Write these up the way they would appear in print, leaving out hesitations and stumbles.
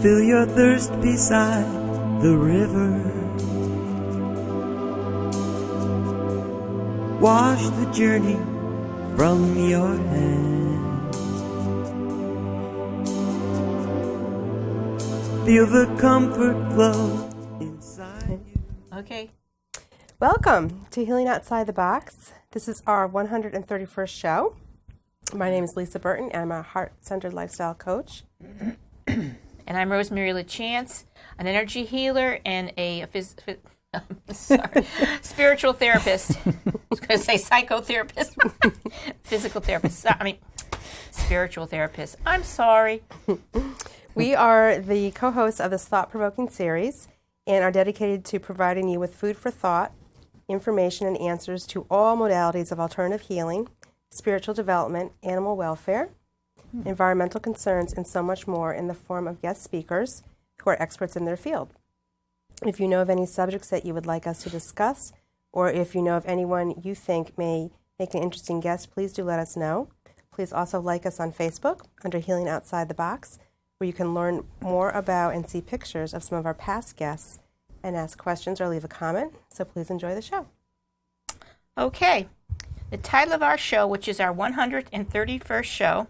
Fill your thirst beside the river. Wash the journey from your hands. Feel the comfort flow inside you. Okay. Welcome to Healing Outside the Box. This is our 131st show. My name is Lisa Burton, and I'm a heart-centered lifestyle coach. And I'm Rosemary Lachance, an energy healer and a spiritual therapist. I was going to say psychotherapist. Physical therapist. Spiritual therapist. I'm sorry. We are the co-hosts of this thought-provoking series and are dedicated to providing you with food for thought, information, and answers to all modalities of alternative healing, spiritual development, animal welfare, environmental concerns, and so much more in the form of guest speakers who are experts in their field. If you know of any subjects that you would like us to discuss, or if you know of anyone you think may make an interesting guest, please do let us know. Please also like us on Facebook under Healing Outside the Box, where you can learn more about and see pictures of some of our past guests and ask questions or leave a comment. So please enjoy the show. Okay. The title of our show, which is our 131st show,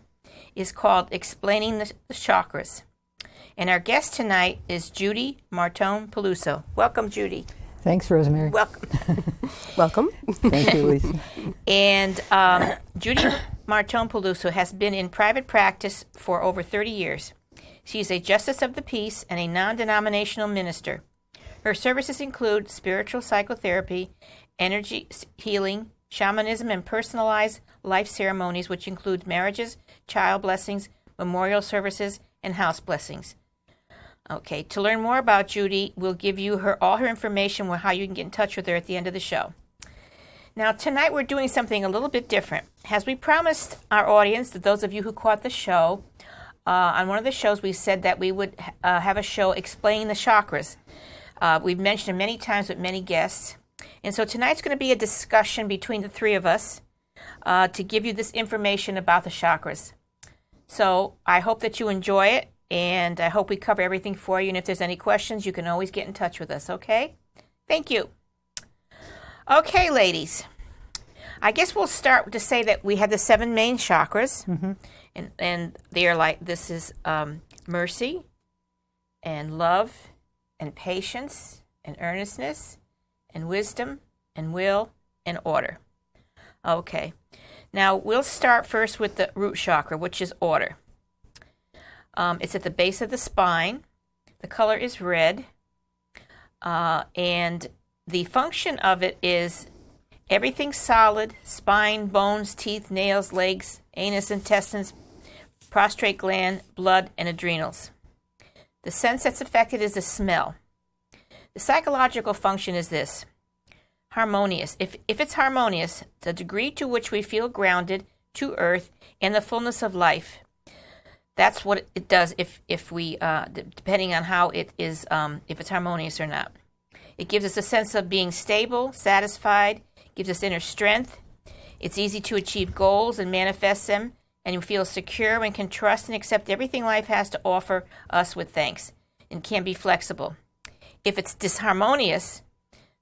is called Explaining the Chakras. And our guest tonight is Judy Martone Peluso. Welcome, Judy. Thanks, Rosemary. Welcome. Welcome. Thank you, Lisa. And Judy Martone Peluso has been in private practice for over 30 years. She is a justice of the peace and a non-denominational minister. Her services include spiritual psychotherapy, energy healing, shamanism, and personalized life ceremonies, which include marriages, child blessings, memorial services, and house blessings. Okay, to learn more about Judy, we'll give you all her information on how you can get in touch with her at the end of the show. Now, tonight we're doing something a little bit different. As we promised our audience, that those of you who caught the show, on one of the shows we said that we would have a show explaining the chakras. We've mentioned it many times with many guests. And so tonight's going to be a discussion between the three of us to give you this information about the chakras. So I hope that you enjoy it, and I hope we cover everything for you. And if there's any questions, you can always get in touch with us, okay? Thank you. Okay, ladies. I guess we'll start to say that we have the 7 main chakras, and they are like, this is mercy, and love, and patience, and earnestness, and wisdom, and will, and order. Okay. Now, we'll start first with the root chakra, which is order. It's at the base of the spine. The color is red. And the function of it is everything solid: spine, bones, teeth, nails, legs, anus, intestines, prostate gland, blood, and adrenals. The sense that's affected is the smell. The psychological function is this: harmonious. If it's harmonious, the degree to which we feel grounded to earth and the fullness of life. That's what it does if we, depending on how it is, if it's harmonious or not. It gives us a sense of being stable, satisfied, gives us inner strength. It's easy to achieve goals and manifest them, and you feel secure and can trust and accept everything life has to offer us with thanks, and can be flexible. If it's disharmonious,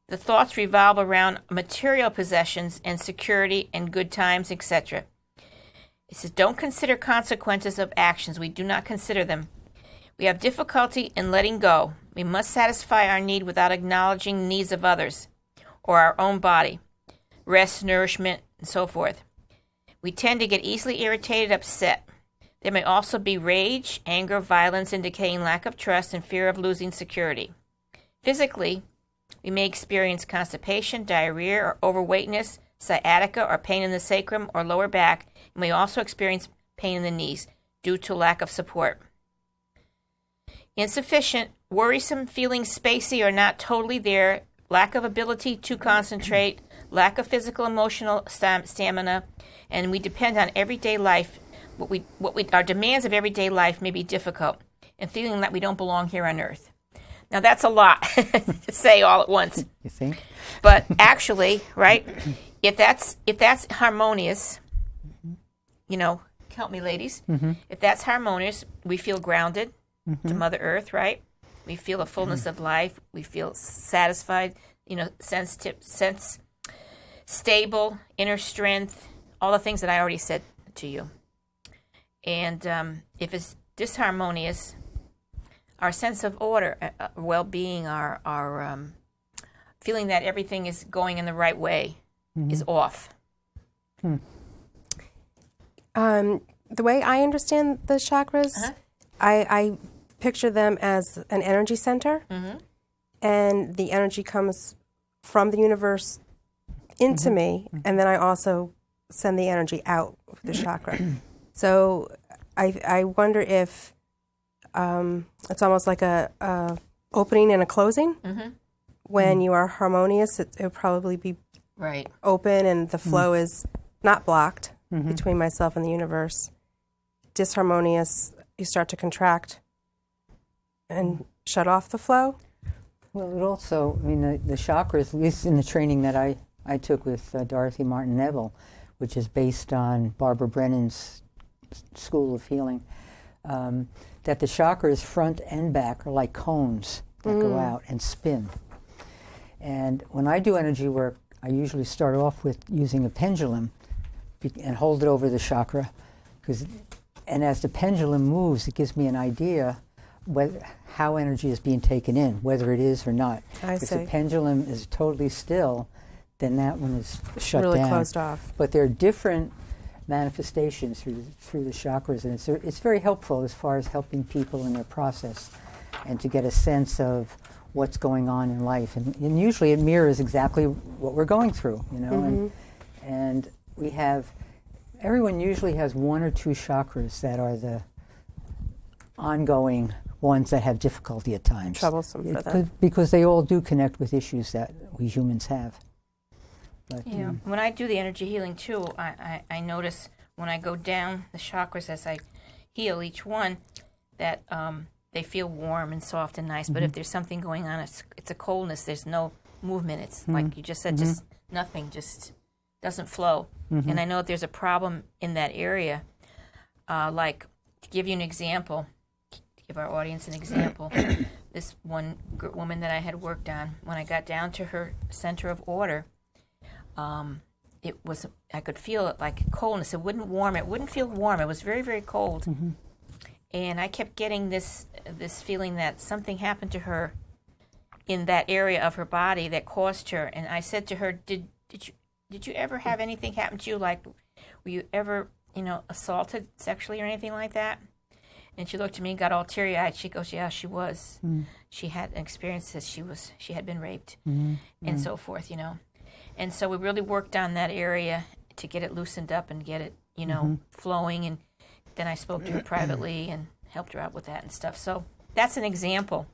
the thoughts revolve around material possessions and security and good times, etc. It says, don't consider consequences of actions. We do not consider them. We have difficulty in letting go. We must satisfy our need without acknowledging needs of others or our own body, rest, nourishment, and so forth. We tend to get easily irritated, upset. There may also be rage, anger, violence, indicating lack of trust and fear of losing security. Physically, we may experience constipation, diarrhea, or overweightness, sciatica, or pain in the sacrum or lower back, and may also experience pain in the knees due to lack of support. Insufficient, worrisome, feeling spacey or not totally there, lack of ability to concentrate, lack of physical, emotional stamina, and we depend on everyday life. Our demands of everyday life may be difficult, and feeling that we don't belong here on earth. Now, that's a lot to say all at once. You think? But actually, right, if that's harmonious, you know, help me, ladies. If that's harmonious, we feel grounded, to Mother Earth, right? We feel a fullness of life. We feel satisfied, sense stable, inner strength, all the things that I already said to you. And if it's disharmonious, our sense of order, well-being, our feeling that everything is going in the right way is off. The way I understand the chakras, I picture them as an energy center, and the energy comes from the universe into me, and then I also send the energy out of the chakra. So I wonder if it's almost like a opening and a closing. When you are harmonious, it would probably be open, and the flow is not blocked between myself and the universe. Disharmonious, you start to contract and shut off the flow. Well, it also, the chakras, at least in the training that I took with Dorothy Martin Neville, which is based on Barbara Brennan's School of Healing, that the chakras front and back are like cones that go out and spin. And when I do energy work, I usually start off with using a pendulum and hold it over the chakra, and as the pendulum moves, it gives me an idea how energy is being taken in, whether it is or not. I If see. the pendulum is totally still, then that one is shut Really down. closed off. But there are different manifestations through the chakras, and it's very helpful as far as helping people in their process and to get a sense of what's going on in life. And usually it mirrors exactly what we're going through, and we have, everyone usually has one or two chakras that are the ongoing ones that have difficulty at times. Troublesome for them. Because they all do connect with issues that we humans have. But, When I do the energy healing too, I notice when I go down the chakras as I heal each one that they feel warm and soft and nice. But if there's something going on, it's a coldness. There's no movement. It's like you just said, just nothing, just doesn't flow. And I know if there's a problem in that area, like to give you an example, to give our audience an example, this one woman that I had worked on, when I got down to her center of order, it was, I could feel it like coldness. It wouldn't warm. It wouldn't feel warm. It was very, very cold. And I kept getting this feeling that something happened to her in that area of her body that caused her. And I said to her, did you ever have anything happen to you? Like, were you ever, assaulted sexually or anything like that? And she looked at me and got all teary-eyed. She goes, yeah, she was. She had an experience that she had been raped and so forth, And so we really worked on that area to get it loosened up and get it, flowing. And then I spoke to her privately and helped her out with that and stuff. So that's an example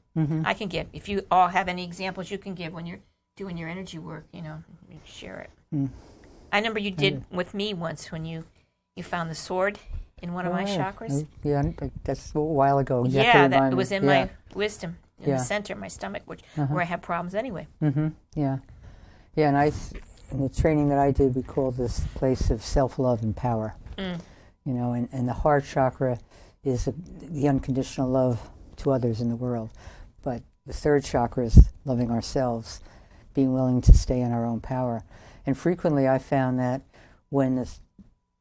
I can give. If you all have any examples you can give when you're doing your energy work, you share it. I remember you did with me once when you found the sword in one of my chakras. Yeah, that's a while ago. That was in my wisdom, in the center of my stomach, where I have problems anyway. Yeah, and in the training that I did, we called this place of self-love and power. And the heart chakra is the unconditional love to others in the world. But the third chakra is loving ourselves, being willing to stay in our own power. And frequently I found that when the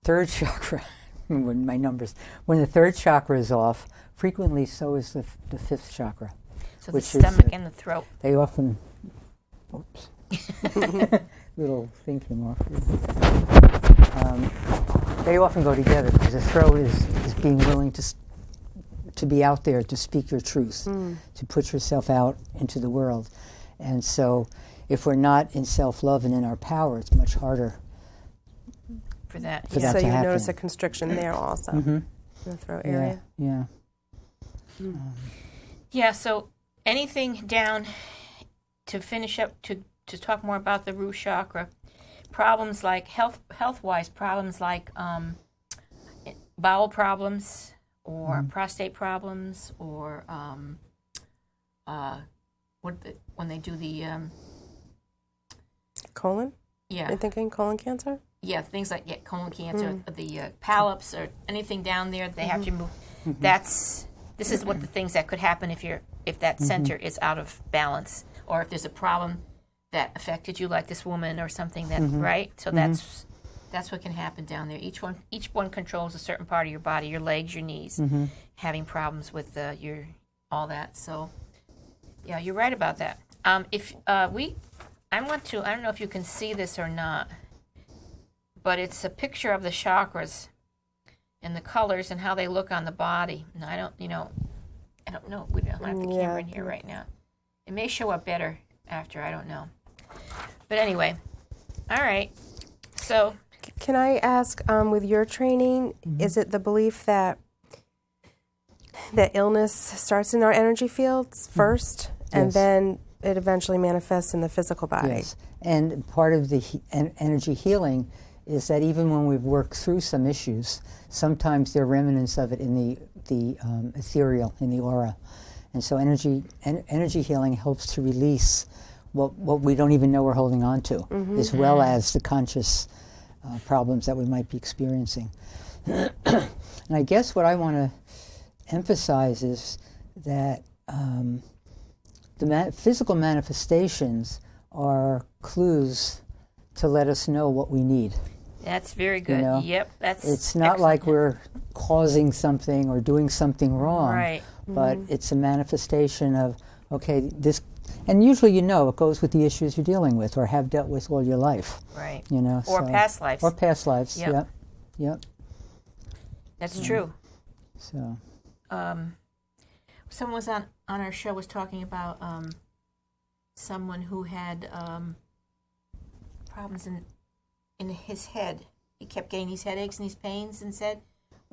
third chakra, when the third chakra is off, frequently so is the fifth chakra. So the stomach and the throat. They often, little thing came off. They often go together because the throat is being willing to be out there, to speak your truth, to put yourself out into the world. And so if we're not in self-love and in our power, it's much harder for that. For that So to you happen. notice a constriction there also in the throat area. Yeah. Yeah, so anything down to finish up, to talk more about the root chakra, problems like health-wise problems like bowel problems or prostate problems or when they do the Colon? You're thinking colon cancer? Yeah, things like colon cancer, the polyps or anything down there they have to remove. That's this is what the things that could happen if that center is out of balance, or if there's a problem that affected you, like this woman or something that right. So that's what can happen down there. Each one controls a certain part of your body, your legs, your knees, having problems with your all that. So yeah, you're right about that. I don't know if you can see this or not, but it's a picture of the chakras and the colors and how they look on the body. And I don't know. We don't have the camera in here right now. It may show up better after. I don't know. But anyway, all right. So, can I ask, with your training, is it the belief that illness starts in our energy fields first, and then it eventually manifests in the physical body? Yes, and part of the energy healing is that even when we've worked through some issues, sometimes there are remnants of it in the ethereal, in the aura. And so energy healing helps to release what we don't even know we're holding on to, as well as the conscious problems that we might be experiencing. And I guess what I want to emphasize is that the physical manifestations are clues to let us know what we need. That's very good. Yep, that's it's not excellent. like we're causing something or doing something wrong, right? But it's a manifestation of, okay, this, and usually it goes with the issues you're dealing with or have dealt with all your life, right? Or past lives. Or past lives. Yep. That's true. So, someone was on our show was talking about someone who had problems in his head. He kept getting these headaches and these pains, and said,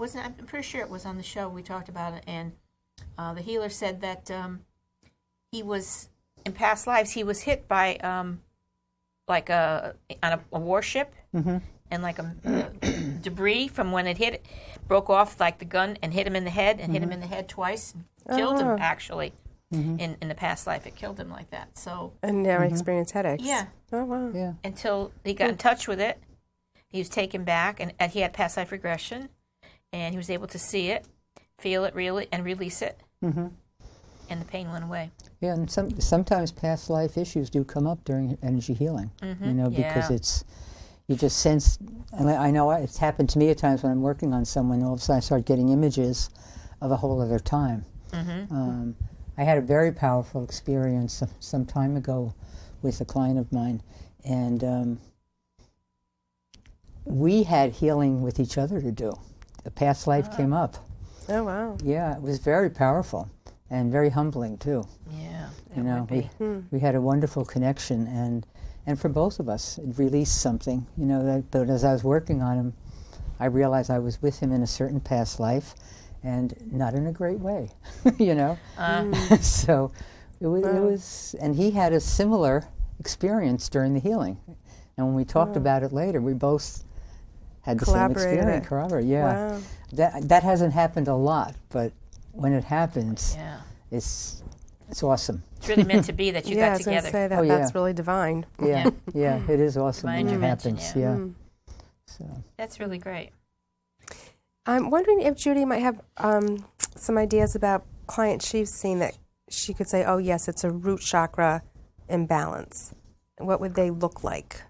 I'm pretty sure it was on the show we talked about it, and the healer said that he was, in past lives, he was hit by on a warship, and like a debris from when it hit, broke off like the gun and hit him in the head, and hit him in the head twice, and killed him actually. In the past life, it killed him like that. So, and now I experience headaches. Yeah. Oh wow. Yeah. Until he got in touch with it, he was taken back, and he had past life regression, and he was able to see it, feel it, really, and release it, and the pain went away. Yeah, and sometimes past life issues do come up during energy healing. Because you just sense, and I know it's happened to me at times when I'm working on someone. All of a sudden, I start getting images of a whole other time. I had a very powerful experience some time ago with a client of mine, and we had healing with each other to do. A past life came up. Oh wow! Yeah, it was very powerful and very humbling too. Yeah, we had a wonderful connection, and for both of us, it released something. But as I was working on him, I realized I was with him in a certain past life, and not in a great way, So it was, and he had a similar experience during the healing. And when we talked about it later, we both had the same experience. Wow. That hasn't happened a lot, but when it happens, it's awesome. It's really meant to be that you got together. I was going to say that's really divine. Yeah, it is awesome when it happens. So that's really great. I'm wondering if Judy might have some ideas about clients she's seen that she could say, oh, yes, it's a root chakra imbalance. What would they look like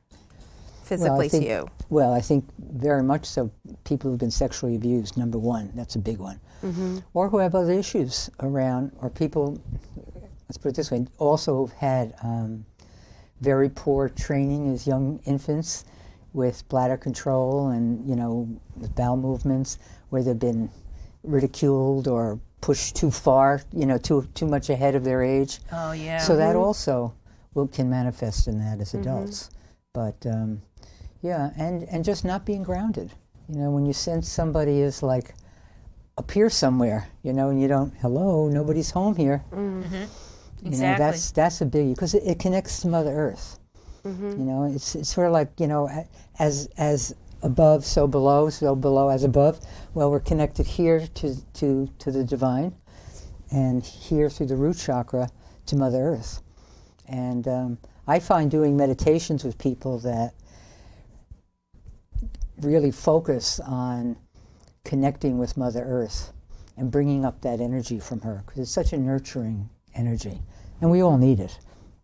physically to you? Well, I think very much so. People who've been sexually abused, number one. That's a big one. Or who have other issues around, or people, let's put it this way, also have had very poor training as young infants, with bladder control and, with bowel movements, where they've been ridiculed or pushed too far, too much ahead of their age. Oh, yeah. So that also can manifest in that as adults. But, and just not being grounded. When you sense somebody is like up here somewhere, and you don't, hello, nobody's home here. Exactly. That's a biggie, because it connects to Mother Earth. It's sort of like, as above, so below as above. Well, we're connected here to the divine, and here through the root chakra to Mother Earth. And I find doing meditations with people that really focus on connecting with Mother Earth and bringing up that energy from her, because it's such a nurturing energy, and we all need it,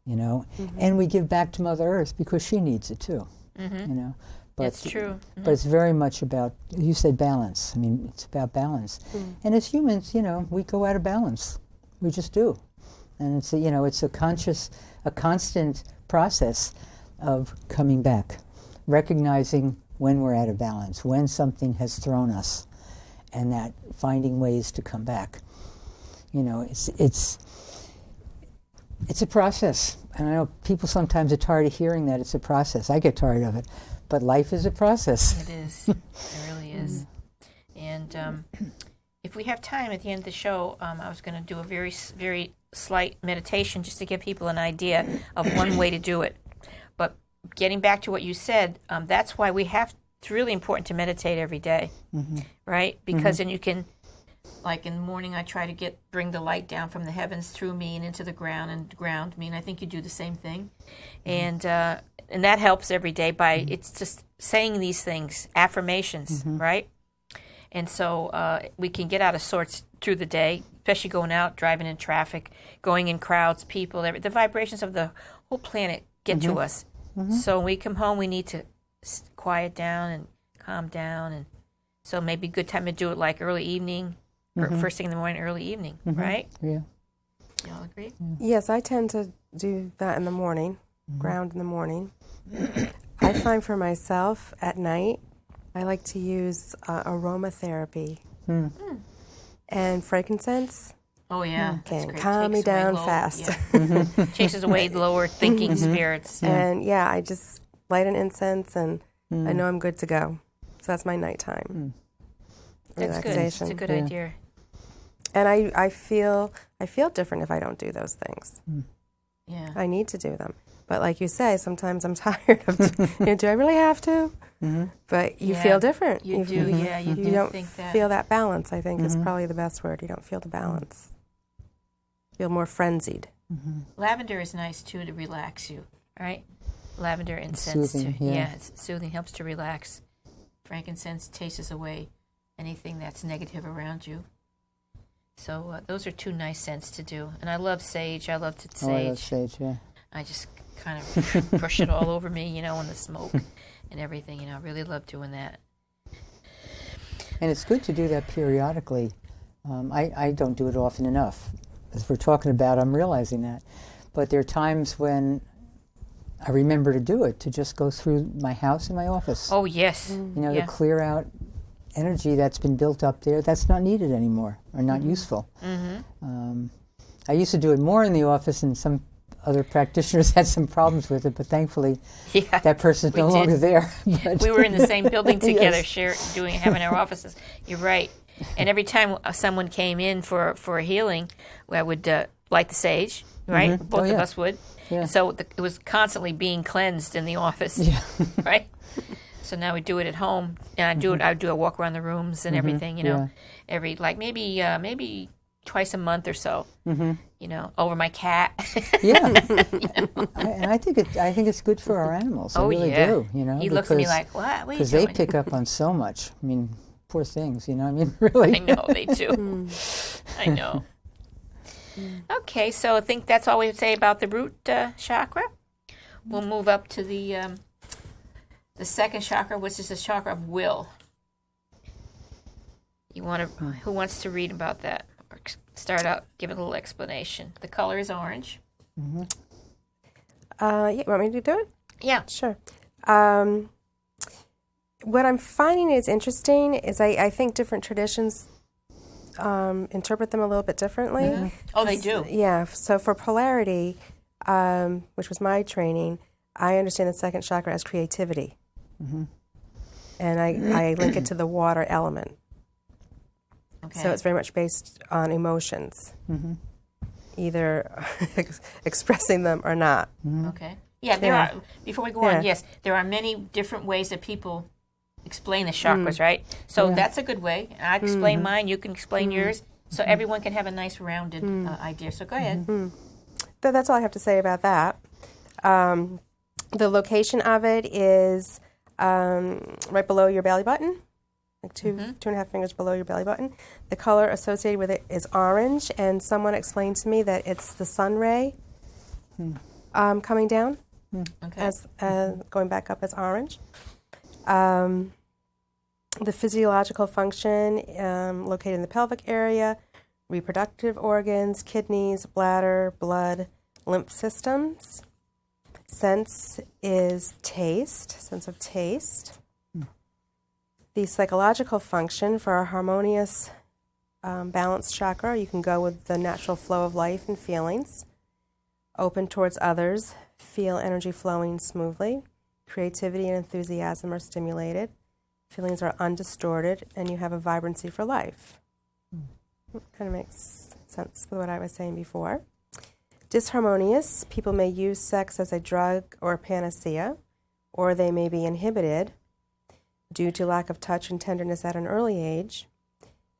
you know. And we give back to Mother Earth because she needs it too, you know. But It's true. But it's very much about, you said balance. I mean, it's about balance. And as humans, you know, we go out of balance. We just do. And it's it's a constant process of coming back, recognizing when we're out of balance, when something has thrown us, and that finding ways to come back. You know, it's a process. And I know people sometimes are tired of hearing that it's a process. I get tired of it. But life is a process. It is. It really is. And if we have time at the end of the show, I was going to do a very, very slight meditation just to give people an idea of one way to do it. But getting back to what you said, that's why it's really important to meditate every day, right? Because then you can, like in the morning, I try to bring the light down from the heavens through me and into the ground and ground me, and I think you do the same thing. And that helps every day by it's just saying these things, affirmations, right? And so we can get out of sorts through the day, especially going out, driving in traffic, going in crowds, people. The vibrations of the whole planet get to us. So when we come home, we need to quiet down and calm down. And so maybe a good time to do it like early evening or first thing in the morning, early evening, right? Yeah. You all agree? Yes, I tend to do that in the morning, ground in the morning. I find for myself at night, I like to use aromatherapy and frankincense. Oh, yeah. That's Can great. calm me Takes away down low- fast. yeah. Chases away lower thinking spirits. And I just light an incense and I know I'm good to go. So that's my nighttime That's good. relaxation. It's a good idea. And I feel different if I don't do those things. Yeah. I need to do them. But like you say, sometimes I'm tired of, do I really have to? But you feel different. You do, yeah. You do don't think that. feel that balance, I think, is probably the best word. You don't feel the balance. Feel more frenzied. Lavender is nice, too, to relax you, right? Lavender incense, soothing, too. yeah. It's soothing, helps to relax. Frankincense chases away anything that's negative around you. So those are two nice scents to do. And I love sage. I love sage. Oh, I love sage, yeah. I just kind of brush it all over me, in the smoke and everything. I really love doing that. And it's good to do that periodically. I don't do it often enough. As we're talking about, I'm realizing that. But there are times when I remember to do it, to just go through my house and my office. Oh, yes. To clear out energy that's been built up there that's not needed anymore or not useful. I used to do it more in the office, and some other practitioners had some problems with it, but thankfully that person's no longer there. But we were in the same building together, Yes. having our offices. You're right. And every time someone came in for a healing, I would light the sage, right? Both of us would. Yeah. So it was constantly being cleansed in the office, right? So now we do it at home, and I do a walk around the rooms and everything, every maybe twice a month or so, over my cat. And I think it's good for our animals. I really do. He looks at me like, "What? What are you Because doing?" they pick up on so much. I mean, poor things. Really. I know they do. I know. Okay, so I think that's all we would say about the root chakra. We'll move up to the second chakra, which is the chakra of will. Who wants to read about that? Or start out, give a little explanation. The color is orange. You want me to do it? Yeah. Sure. What I'm finding is interesting is I think different traditions interpret them a little bit differently. Oh, they do. Yeah. So for polarity, which was my training, I understand the second chakra as creativity. And I link it to the water element. Okay. So it's very much based on emotions, either expressing them or not. Okay. Yeah, there are. Before we go on, yes, there are many different ways that people explain the chakras, right? So that's a good way. I explain mine, you can explain yours, so everyone can have a nice rounded idea. So go ahead. That's all I have to say about that. The location of it is right below your belly button. like 2.5 fingers below your belly button. The color associated with it is orange, and someone explained to me that it's the sun ray coming down, Okay. as going back up as orange. The physiological function located in the pelvic area, reproductive organs, kidneys, bladder, blood, lymph systems. Sense is taste, sense of taste. The psychological function for a harmonious, balanced chakra, you can go with the natural flow of life and feelings. Open towards others, feel energy flowing smoothly. Creativity and enthusiasm are stimulated. Feelings are undistorted, and you have a vibrancy for life. Kind of makes sense with what I was saying before. Disharmonious, people may use sex as a drug or a panacea, or they may be inhibited due to lack of touch and tenderness at an early age.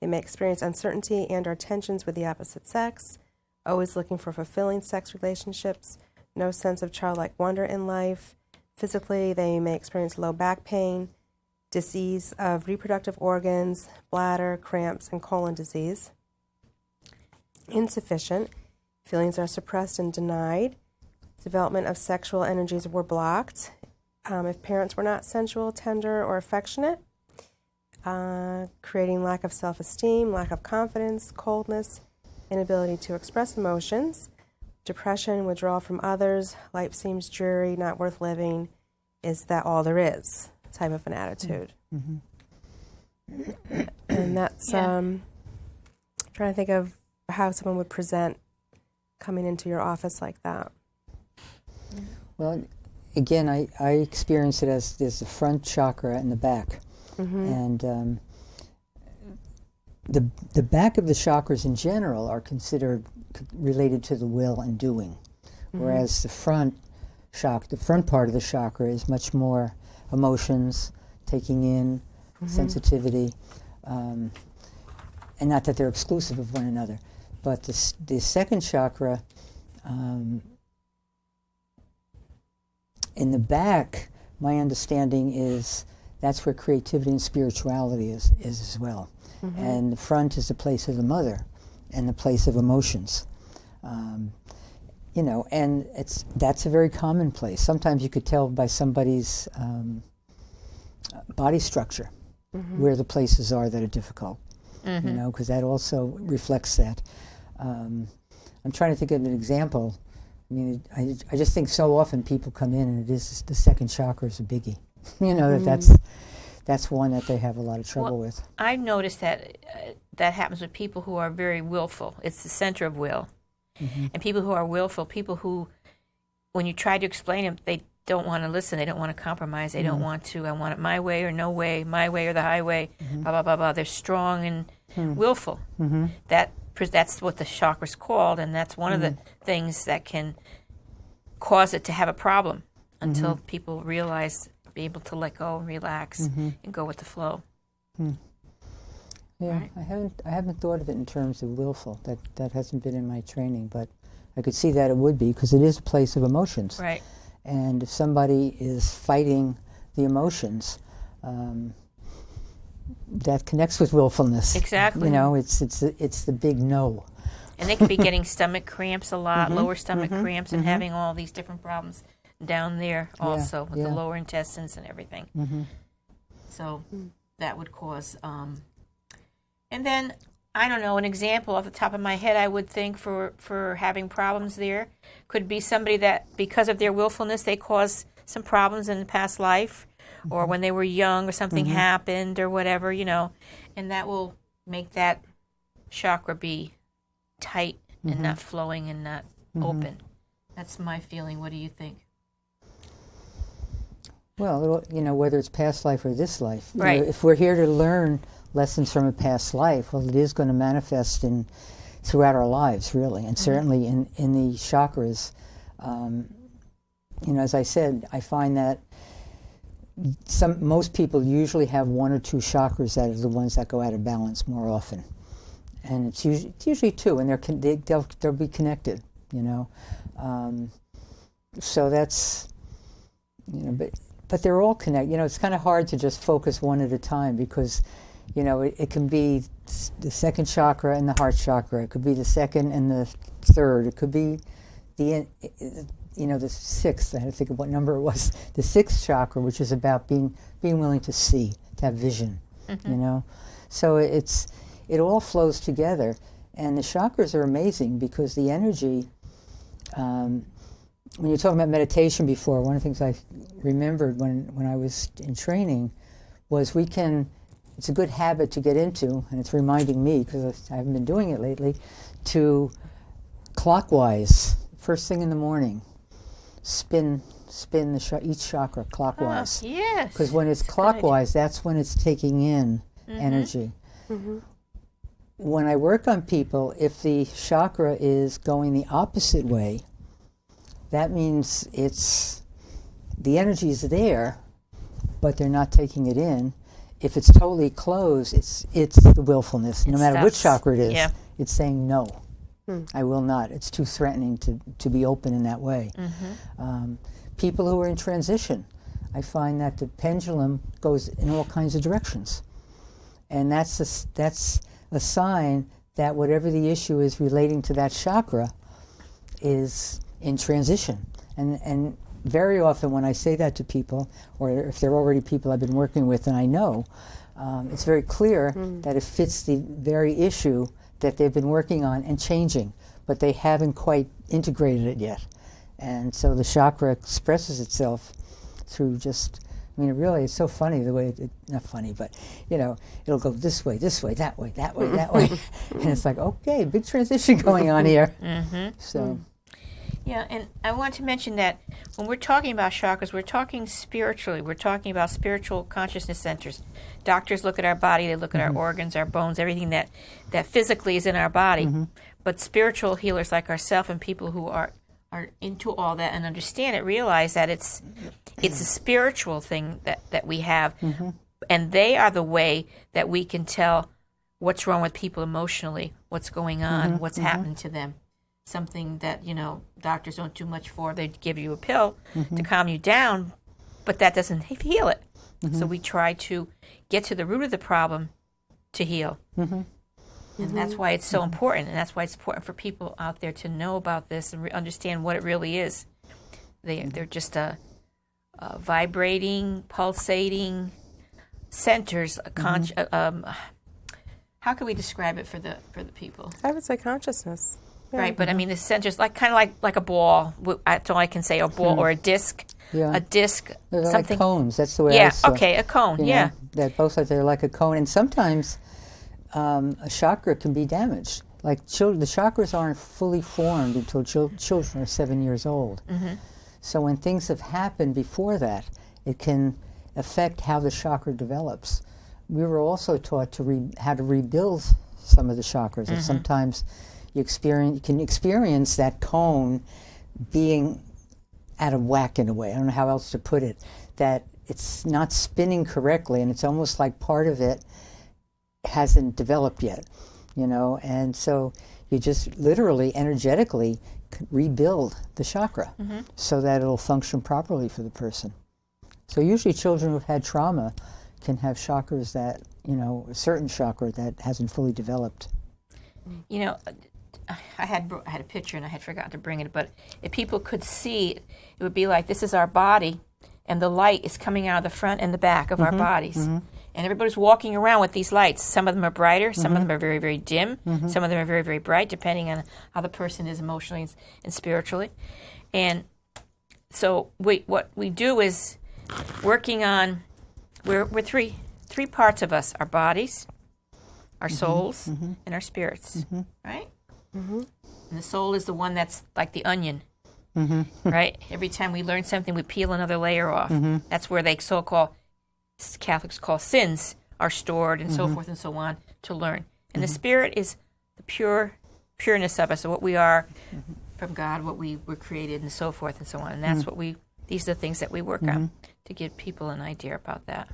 They may experience uncertainty and or tensions with the opposite sex, always looking for fulfilling sex relationships, no sense of childlike wonder in life. Physically, they may experience low back pain, disease of reproductive organs, bladder, cramps, and colon disease. Insufficient, feelings are suppressed and denied. Development of sexual energies were blocked. If parents were not sensual, tender, or affectionate, creating lack of self-esteem, lack of confidence, coldness, inability to express emotions, depression, withdrawal from others, life seems dreary, not worth living, is that all there is type of an attitude. And that's, trying to think of how someone would present coming into your office like that. Well, again, I experience it as there's the front chakra and the back. And the back of the chakras in general are considered related to the will and doing, whereas the front part of the chakra is much more emotions, taking in, sensitivity, and not that they're exclusive of one another. But the second chakra, in the back, my understanding is that's where creativity and spirituality is as well. And the front is the place of the mother and the place of emotions. You know, and that's a very common place. Sometimes you could tell by somebody's body structure where the places are that are difficult, you know, because that also reflects that. I'm trying to think of an example. I mean, I just think so often people come in and it is the second chakra is a biggie. You know, that's one that they have a lot of trouble with. I've noticed that that happens with people who are very willful. It's the center of will. And people who are willful, people who, when you try to explain them, they don't want to listen. They don't want to compromise. They don't want to, I want it my way or no way, my way or the highway, blah, blah, blah, blah. They're strong and willful. That's what the chakra's called, and that's one of the things that can cause it to have a problem until people realize, be able to let go and relax and go with the flow. Yeah, right. I haven't thought of it in terms of willful. That hasn't been in my training, but I could see that it would be, because it is a place of emotions. Right. And if somebody is fighting the emotions, that connects with willfulness. Exactly. You know, it's the big no. And they can be getting stomach cramps a lot, lower stomach cramps, and having all these different problems down there also with the lower intestines and everything. So that would cause... and then, I don't know, an example off the top of my head, I would think for having problems there could be somebody that, because of their willfulness, they caused some problems in the past life, or when they were young or something happened or whatever, you know, and that will make that chakra be tight and not flowing and not open. That's my feeling. What do you think? Well, you know, whether it's past life or this life. Right. You know, if we're here to learn lessons from a past life, well, it is going to manifest throughout our lives, really, and certainly in the chakras. You know, as I said, I find that most people usually have one or two chakras that are the ones that go out of balance more often, and it's usually two, and they'll be connected. You know, so that's, you know, but they're all connected. You know, it's kind of hard to just focus one at a time, because You know, it can be the second chakra and the heart chakra. It could be the second and the third. It could be the sixth. I had to think of what number it was. The sixth chakra, which is about being willing to see, to have vision. You know, so it all flows together, and the chakras are amazing because the energy. When you were talking about meditation before, one of the things I remembered when I was in training was it's a good habit to get into, and it's reminding me, because I haven't been doing it lately, to clockwise, first thing in the morning, spin each chakra clockwise. Oh, yes. Because when it's clockwise, that's when it's taking in energy. When I work on people, if the chakra is going the opposite way, that means the energy is there, but they're not taking it in. If it's totally closed, it's the willfulness. No matter which chakra it is, it's saying no. I will not. It's too threatening to be open in that way. People who are in transition, I find that the pendulum goes in all kinds of directions, and that's a sign that whatever the issue is relating to that chakra is in transition. And very often when I say that to people, or if they're already people I've been working with and I know, it's very clear that it fits the very issue that they've been working on and changing, but they haven't quite integrated it yet. And so the chakra expresses itself through really, it's so funny the way not funny, but, it'll go this way, that way, that way, that way. And it's like, okay, big transition going on here. So. Yeah, and I want to mention that when we're talking about chakras, we're talking spiritually. We're talking about spiritual consciousness centers. Doctors look at our body, they look at our organs, our bones, everything that physically is in our body. But spiritual healers like ourselves and people who are into all that and understand it realize that it's a spiritual thing that we have. And they are the way that we can tell what's wrong with people emotionally, what's going on, what's happening to them. Something that, doctors don't do much for. They give you a pill to calm you down, but that doesn't heal it. So we try to get to the root of the problem to heal. And that's why it's so important, and that's why it's important for people out there to know about this and understand what it really is. They're just a vibrating, pulsating centers. How can we describe it for the people? I would say consciousness. Yeah. Right, but I mean the center's kind of like a ball. That's all I can say. A ball or a disc. Yeah. A disc. They're something. Like cones. That's the way I saw. Okay, a cone. That both sides are like a cone, and sometimes a chakra can be damaged. Like the chakras aren't fully formed until children are 7 years old. So when things have happened before that, it can affect how the chakra develops. We were also taught how to rebuild some of the chakras, and sometimes you can experience that cone being out of whack in a way. I don't know how else to put it. That it's not spinning correctly, and it's almost like part of it hasn't developed yet, And so you just literally, energetically rebuild the chakra so that it'll function properly for the person. So usually children who've had trauma can have chakras that, a certain chakra that hasn't fully developed. I had a picture and I had forgotten to bring it, but if people could see it, it would be like this is our body, and the light is coming out of the front and the back of our bodies. And everybody's walking around with these lights. Some of them are brighter, some of them are very, very dim, some of them are very, very bright, depending on how the person is emotionally and spiritually. And so what we do is working on, we're three parts of us: our bodies, our souls, and our spirits, right? And the soul is the one that's like the onion, right? Every time we learn something, we peel another layer off. That's where they Catholics call sins are stored and so forth and so on to learn. And the spirit is the pureness of us, so what we are from God, what we were created, and so forth and so on. And that's these are the things that we work on to give people an idea about that.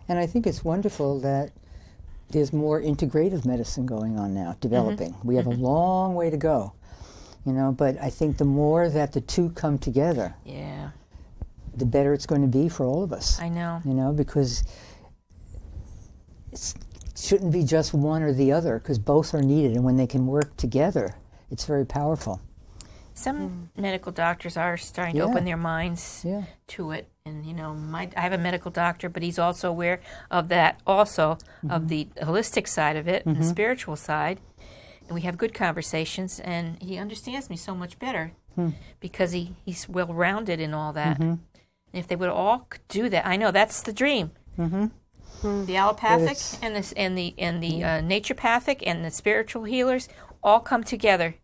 And I think it's wonderful that there's more integrative medicine going on now, developing. We have a long way to go, but I think the more that the two come together, the better it's going to be for all of us. I know. Because it's shouldn't be just one or the other, because both are needed, and when they can work together, it's very powerful. Some medical doctors are starting to open their minds to it. And, you know, I have a medical doctor, but he's also aware of that also, of the holistic side of it, and the spiritual side. And we have good conversations, and he understands me so much better because he's well-rounded in all that. And if they would all do that, I know that's the dream. The allopathic and the naturopathic and the spiritual healers all come together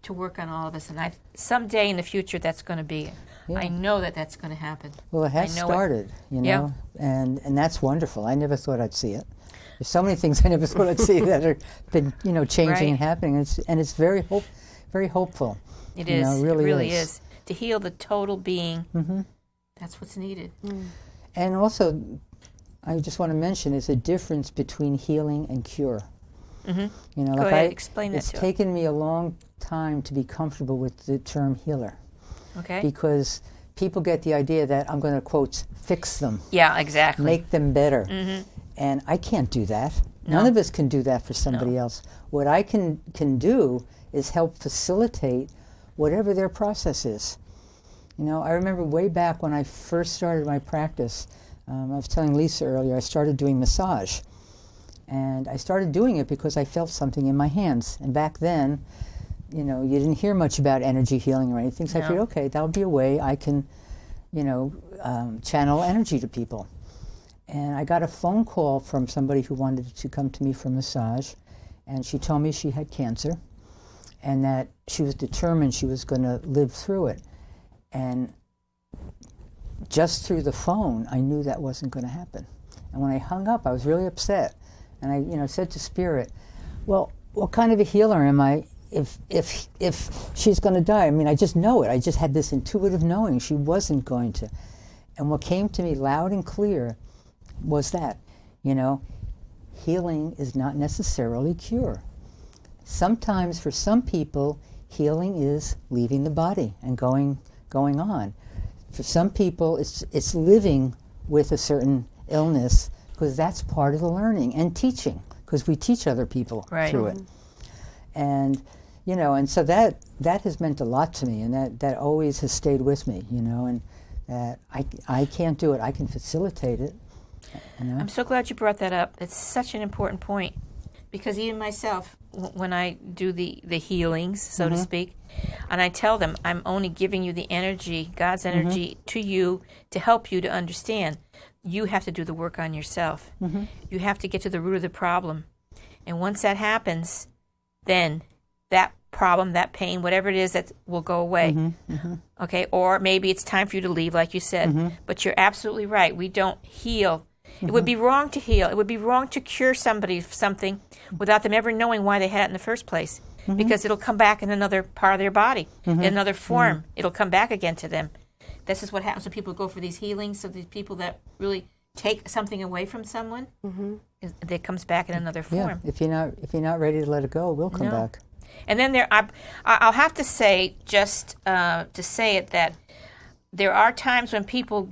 to work on all of us. And someday in the future, that's going to be. I know that's going to happen. Well, it has started, you know, and that's wonderful. I never thought I'd see it. There's so many things I never thought I'd see that have been, you know, changing and happening. And it's very hopeful. It is. It really is. To heal the total being, that's what's needed. And also, I just want to mention, there's a difference between healing and cure. You know, Go ahead, explain that to It's taken me a long time to be comfortable with the term healer. Okay. Because people get the idea that I'm going to, quote, fix them. Yeah, exactly. Make them better. And I can't do that. No. None of us can do that for somebody else. What I can do is help facilitate whatever their process is. You know, I remember way back when I first started my practice, I was telling Lisa earlier, I started doing massage. And I started doing it because I felt something in my hands. And back then, you know, you didn't hear much about energy healing or anything. So I figured, okay, that'll be a way I can, you know, channel energy to people. And I got a phone call from somebody who wanted to come to me for massage. And she told me she had cancer and that she was determined she was going to live through it. And just through the phone, I knew that wasn't going to happen. And when I hung up, I was really upset. And I, you know, said to Spirit, well, what kind of a healer am I if she's going to die? I mean, I just know it. I just had this intuitive knowing she wasn't going to. And what came to me loud and clear was that, you know, healing is not necessarily cure. Sometimes for some people, healing is leaving the body and going on. For some people, it's living with a certain illness, because that's part of the learning and teaching, because we teach other people through it. And, you know, and so that has meant a lot to me, and that always has stayed with me, you know, and that I can't do it. I can facilitate it. You know? I'm so glad you brought that up. It's such an important point, because even myself, when I do the healings, so to speak, and I tell them, I'm only giving you the energy, God's energy, to you to help you to understand. You have to do the work on yourself. You have to get to the root of the problem. And once that happens, then that problem, that pain, whatever it is, that will go away. Okay? Or maybe it's time for you to leave, like you said. But you're absolutely right. We don't heal. It would be wrong to heal. It would be wrong to cure somebody of something without them ever knowing why they had it in the first place. Because it'll come back in another part of their body, in another form. It'll come back again to them. This is what happens when people go for these healings. So these people that really take something away from someone, it comes back in another form. Yeah. If you're not ready to let it go, it will come back. And then I'll have to say, just to say it, that there are times when people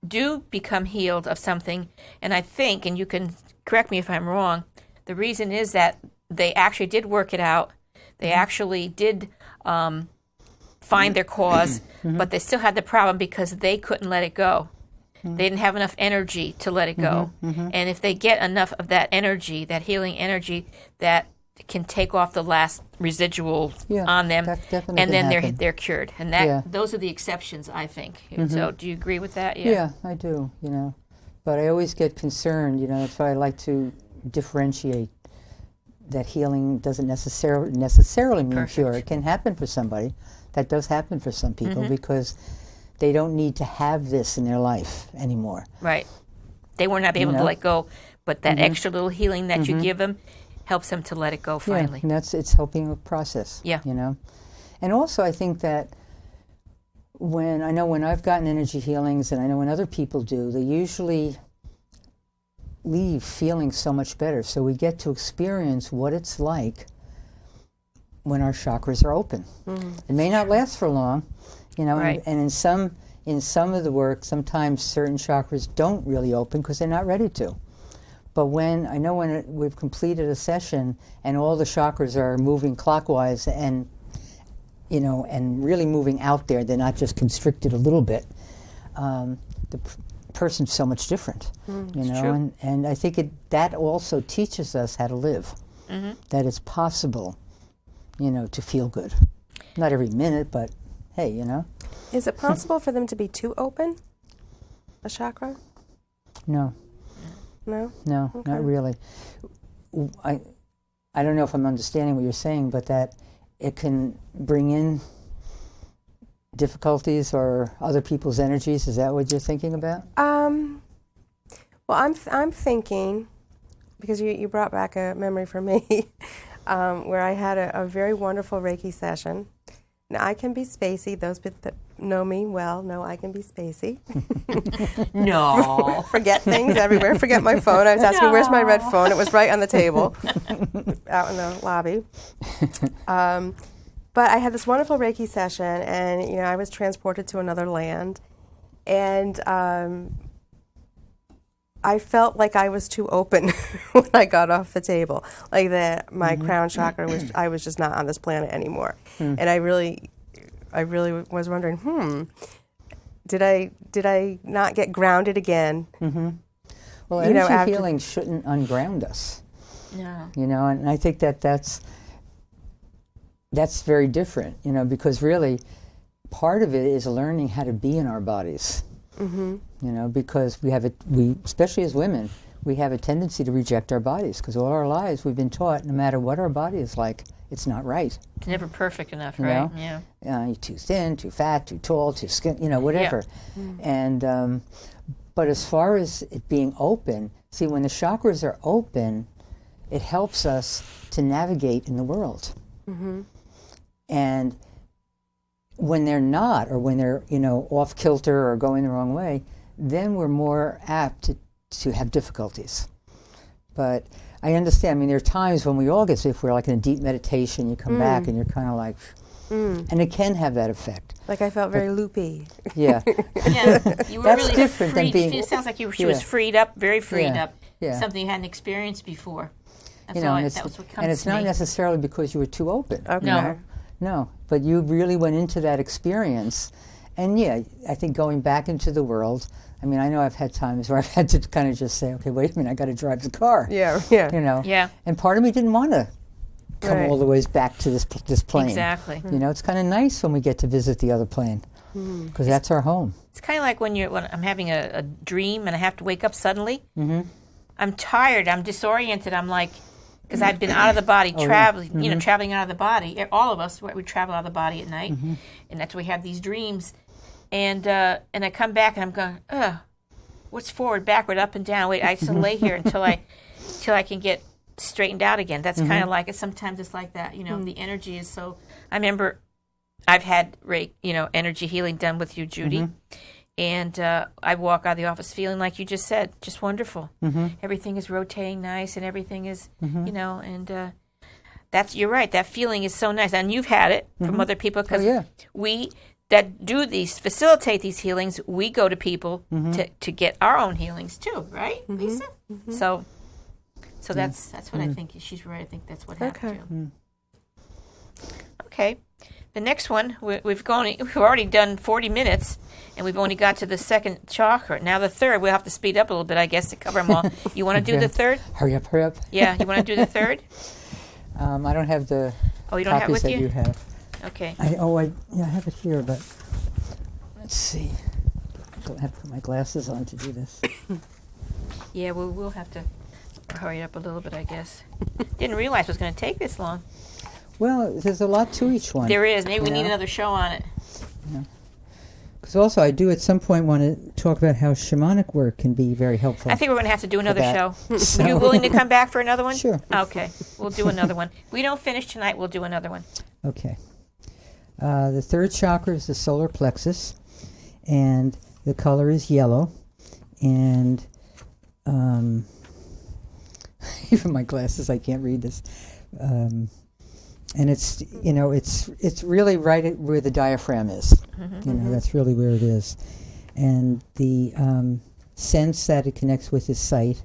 do become healed of something, and I think, and you can correct me if I'm wrong, the reason is that they actually did work it out. They actually did find their cause, but they still had the problem because they couldn't let it go. They didn't have enough energy to let it go. And if they get enough of that energy, that healing energy, that can take off the last residual on them, and then they're cured. And those are the exceptions, I think. So do you agree with that? Yeah, I do, you know. But I always get concerned, you know, that's why I like to differentiate that healing doesn't necessarily mean cure. It can happen for somebody. That does happen for some people because they don't need to have this in their life anymore. Right. They were not able to let go, but that extra little healing that you give them helps them to let it go finally. Yeah, and it's helping a process. Yeah. You know. And also I think that when I've gotten energy healings, and I know when other people do, they usually leave feeling so much better. So we get to experience what it's like when our chakras are open. It may not last for long, you know, and in some of the work, sometimes certain chakras don't really open because they're not ready to. But when we've completed a session and all the chakras are moving clockwise and and really moving out there, they're not just constricted a little bit. The person's so much different, true. and I think that also teaches us how to live. That it's possible, to feel good. Not every minute, but hey, Is it possible for them to be too open? A chakra? No. No? No, Okay. not really. I don't know if I'm understanding what you're saying, but that it can bring in difficulties or other people's energies. Is that what you're thinking about? Well, I'm thinking, because you brought back a memory for me, where I had a very wonderful Reiki session. Now, I can be spacey. Those that know me well know I can be spacey. No. Forget things everywhere. Forget my phone. I was asking, where's my red phone? It was right on the table out in the lobby. But I had this wonderful Reiki session, and I was transported to another land, and I felt like I was too open when I got off the table, like that my crown chakra I was just not on this planet anymore, and I really was wondering, did I not get grounded again? Well, energy healing shouldn't unground us. No. And I think that's very different, because really part of it is learning how to be in our bodies. Because we especially as women, we have a tendency to reject our bodies because all our lives we've been taught no matter what our body is like, it's not right. It's never perfect enough, right? Yeah. You're too thin, too fat, too tall, too skin, whatever. And but as far as it being open, see, when the chakras are open, it helps us to navigate in the world. And when they're not, or when they're off kilter or going the wrong way, then we're more apt to have difficulties. But I understand. I mean, there are times when we all get, if we're like in a deep meditation, you come back and you're kind of like, and it can have that effect. Like I felt very loopy. Yeah. You were That's really different freed. than being. It sounds like she was freed up, very freed up. Yeah. Something you hadn't experienced before. That's that was what comes and it's to not me. necessarily because you were too open. Okay. No, but you really went into that experience. And I think going back into the world, I mean, I know I've had times where I've had to kind of just say, okay, wait a minute, I got to drive the car. Yeah. Yeah. And part of me didn't want to come all the ways back to this plane. Exactly. It's kind of nice when we get to visit the other plane because that's our home. It's kind of like when I'm having a dream and I have to wake up suddenly. I'm tired. I'm disoriented. I'm like, because I've been out of the body, traveling, traveling out of the body. All of us, we travel out of the body at night, and that's why we have these dreams. And I come back and I'm going, what's forward, backward, up and down? Wait, I have to lay here until I can get straightened out again. That's kind of like it. Sometimes it's like that. The energy is so. I remember I've had energy healing done with you, Judy. And I walk out of the office feeling like you just said, just wonderful. Everything is rotating nice, and everything is, and you're right. That feeling is so nice, and you've had it from other people because we that do facilitate these healings. We go to people to get our own healings too, right, Lisa? So that's what I think. She's right. I think that's what happened. Okay. The next one, we've already done 40 minutes, and we've only got to the second chakra. Now the third, we'll have to speed up a little bit, I guess, to cover them all. You want to do the third? Hurry up. Yeah, you want to do the third? I don't have the you don't have it with copies that you? you have. Okay. I have it here, but let's see. I have to put my glasses on to do this. Yeah, we'll have to hurry up a little bit, I guess. Didn't realize it was going to take this long. Well, there's a lot to each one. There is. Maybe we need another show on it. Because also I do at some point want to talk about how shamanic work can be very helpful. I think we're going to have to do another show. So. Are you willing to come back for another one? Sure. Okay. We'll do another one. We don't finish tonight. We'll do another one. Okay. The third chakra is the solar plexus, and the color is yellow. And even my glasses, I can't read this. And it's it's really right where the diaphragm is. That's really where it is. And the sense that it connects with is sight,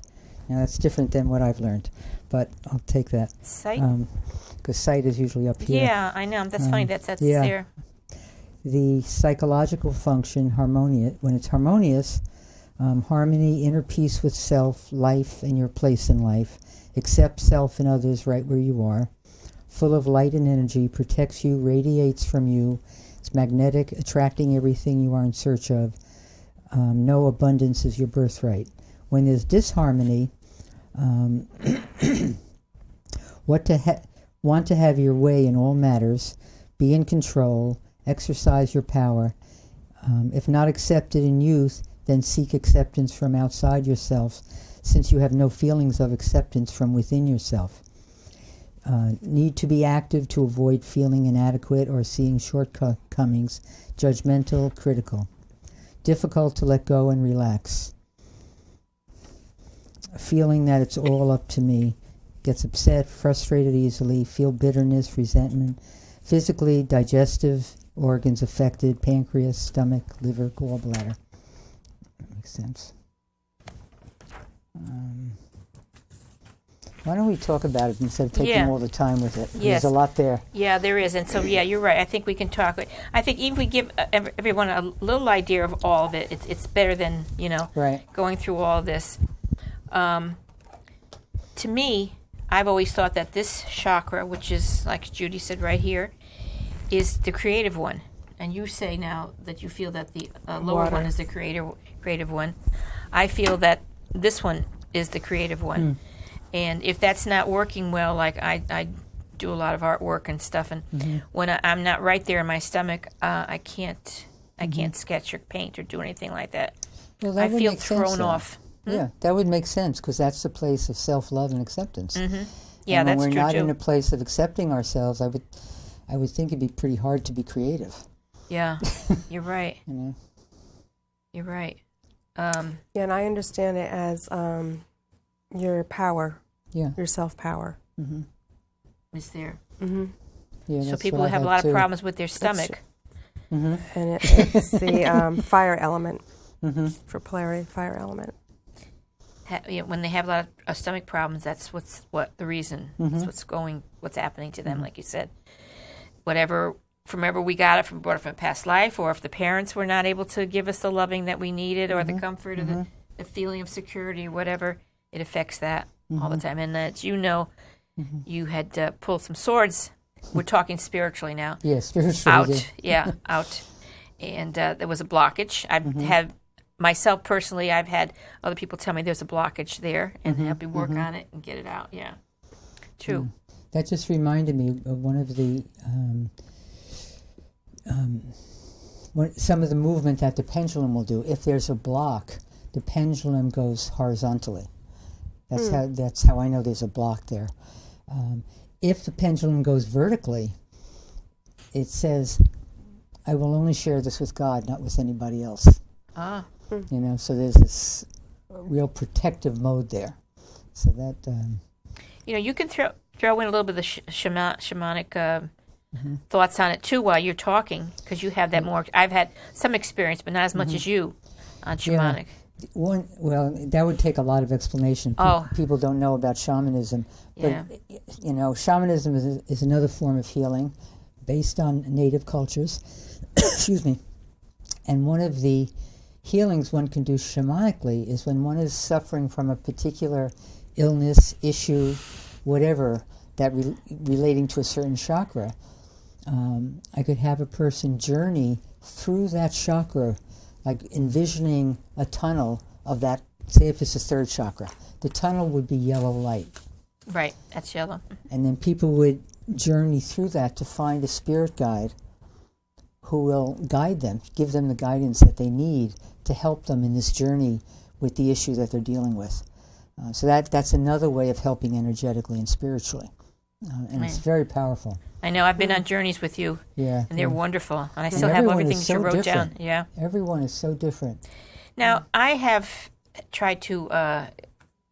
Now that's different than what I've learned, but I'll take that. Sight? Because sight is usually up here. Yeah, I know. That's funny. That's yeah. there. The psychological function, when it's harmonious, harmony, inner peace with self, life, and your place in life, accept self and others right where you are, full of light and energy, protects you, radiates from you, it's magnetic, attracting everything you are in search of. No abundance is your birthright. When there's disharmony, want to have your way in all matters, be in control, exercise your power. If not accepted in youth, then seek acceptance from outside yourself, since you have no feelings of acceptance from within yourself. Need to be active to avoid feeling inadequate or seeing shortcomings, judgmental, critical. Difficult to let go and relax. Feeling that it's all up to me. Gets upset, frustrated easily, feel bitterness, resentment. Physically, digestive organs affected, pancreas, stomach, liver, gallbladder. That makes sense. Why don't we talk about it instead of taking all the time with it? Yes. There's a lot there. Yeah, there is. And so, yeah, you're right. I think we can talk. I think even if we give everyone a little idea of all of it, it's better than, Right. going through all of this. To me, I've always thought that this chakra, which is, like Judy said right here, is the creative one. And you say now that you feel that the lower one is the creative one. I feel that this one is the creative one. And if that's not working well, like I do a lot of artwork and stuff, and when I'm not right there in my stomach, I can't sketch or paint or do anything like that. Well, that I would feel make sense, thrown off. Yeah, that would make sense because that's the place of self-love and acceptance. Yeah, and that's when true we're not too. in a place of accepting ourselves, I would think it'd be pretty hard to be creative. Yeah, you're right. You're right. Yeah, and I understand it as your power, your self-power. Is there. Yeah, So that's people what who I have a had lot too. of problems with their stomach. And it's the fire element for polarity, fire element. When they have a lot of stomach problems, that's the reason. That's what's happening to them, like you said. From wherever we got it from a past life, or if the parents were not able to give us the loving that we needed, or the comfort, or the feeling of security, or whatever, it affects that all the time. And as you know, you had pulled some swords. We're talking spiritually now. Yeah, spiritually. Out. And there was a blockage. I've had myself personally, I've had other people tell me there's a blockage there, and help me work on it and get it out. Yeah, true. That just reminded me of one of the some of the movement that the pendulum will do. If there's a block, the pendulum goes horizontally. That's how I know there's a block there. If the pendulum goes vertically, it says, "I will only share this with God, not with anybody else." So there's this real protective mode there. So that you can throw in a little bit of the shamanic thoughts on it too while you're talking, because you have that more. I've had some experience, but not as much as you on shamanic. That would take a lot of explanation. People don't know about shamanism, but shamanism is another form of healing based on native cultures. Excuse me. And one of the healings one can do shamanically is when one is suffering from a particular illness, issue, whatever, that relating to a certain chakra. I could have a person journey through that chakra, like envisioning a tunnel of that, say if it's the third chakra. The tunnel would be yellow light. Right, that's yellow. And then people would journey through that to find a spirit guide who will guide them, give them the guidance that they need to help them in this journey with the issue that they're dealing with. So that's another way of helping energetically and spiritually. And it's very powerful. I know. I've been on journeys with you, and they're wonderful. And I still have everything that you wrote down. Yeah. Everyone is so different. Now, I have tried to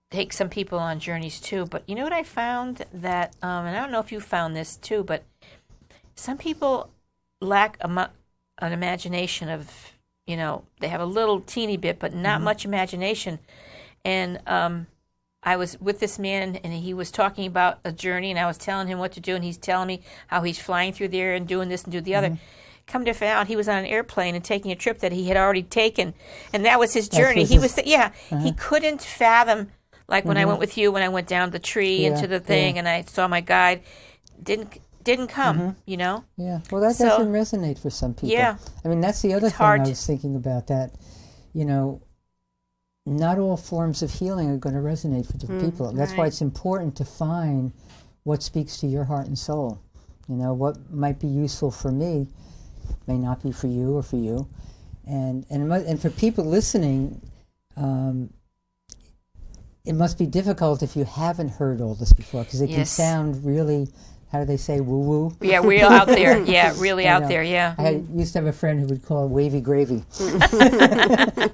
take some people on journeys too, but you know what I found? That, and I don't know if you found this too, but some people lack an imagination of, they have a little teeny bit, but not much imagination. And I was with this man, and he was talking about a journey, and I was telling him what to do, and he's telling me how he's flying through there and doing this and do the other. Come to find out, he was on an airplane and taking a trip that he had already taken, and that was his journey. He was, he couldn't fathom, like when I went with you, when I went down the tree into the thing, and I saw my guide, didn't come, you know? Yeah, well, that doesn't resonate for some people. Yeah. I mean, that's the other thing I was thinking about, that, you know, not all forms of healing are going to resonate for different people. That's why it's important to find what speaks to your heart and soul. You know, what might be useful for me may not be for you or for you. And for people listening, it must be difficult if you haven't heard all this before, because it can sound really, how do they say, woo-woo? Yeah, real out there. Yeah, really out there, yeah. I used to have a friend who would call it wavy gravy.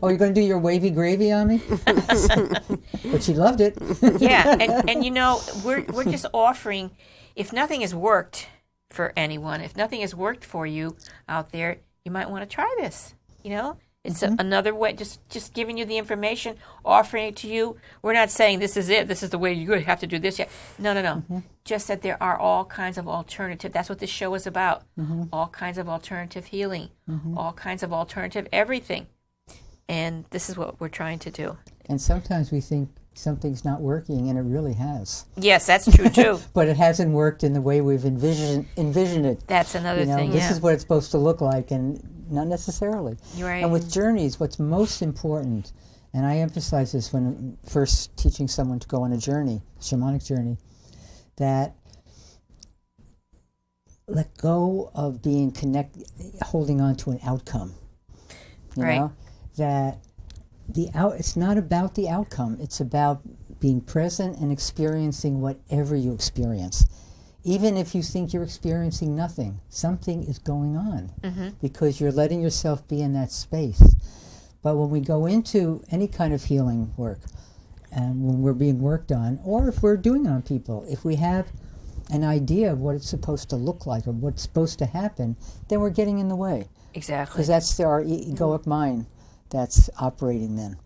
Oh, you're going to do your wavy gravy on me? But she loved it. Yeah, and you know, we're just offering, if nothing has worked for anyone, if nothing has worked for you out there, you might want to try this, you know? It's another way, just giving you the information, offering it to you. We're not saying this is it, this is the way you have to do this. Yeah. No. Just that there are all kinds of alternative. That's what this show is about. All kinds of alternative healing, all kinds of alternative everything. And this is what we're trying to do. And sometimes we think something's not working, and it really has. Yes, that's true too. But it hasn't worked in the way we've envisioned it. That's another thing, This is what it's supposed to look like, and not necessarily. Right. And with journeys, what's most important, and I emphasize this when I'm first teaching someone to go on a journey, shamanic journey, that let go of being holding on to an outcome. You know? That it's not about the outcome. It's about being present and experiencing whatever you experience. Even if you think you're experiencing nothing, something is going on because you're letting yourself be in that space. But when we go into any kind of healing work, and when we're being worked on, or if we're doing it on people, if we have an idea of what it's supposed to look like or what's supposed to happen, then we're getting in the way. Exactly. Because that's our egoic mind that's operating then.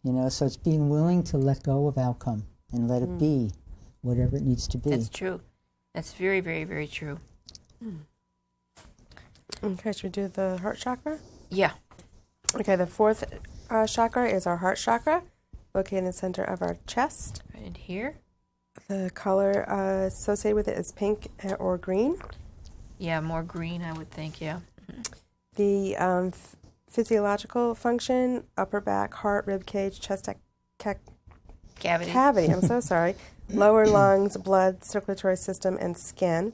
You know, so it's being willing to let go of outcome and let it be whatever it needs to be. That's true. That's very, very, very true. Okay, should we do the heart chakra? Yeah. Okay, the fourth chakra is our heart chakra, located in the center of our chest. Right in here. The color associated with it is pink or green. Yeah, more green, I would think, yeah. The physiological function, upper back, heart, rib cage, chest cavity, I'm so sorry. Lower lungs, blood, circulatory system, and skin.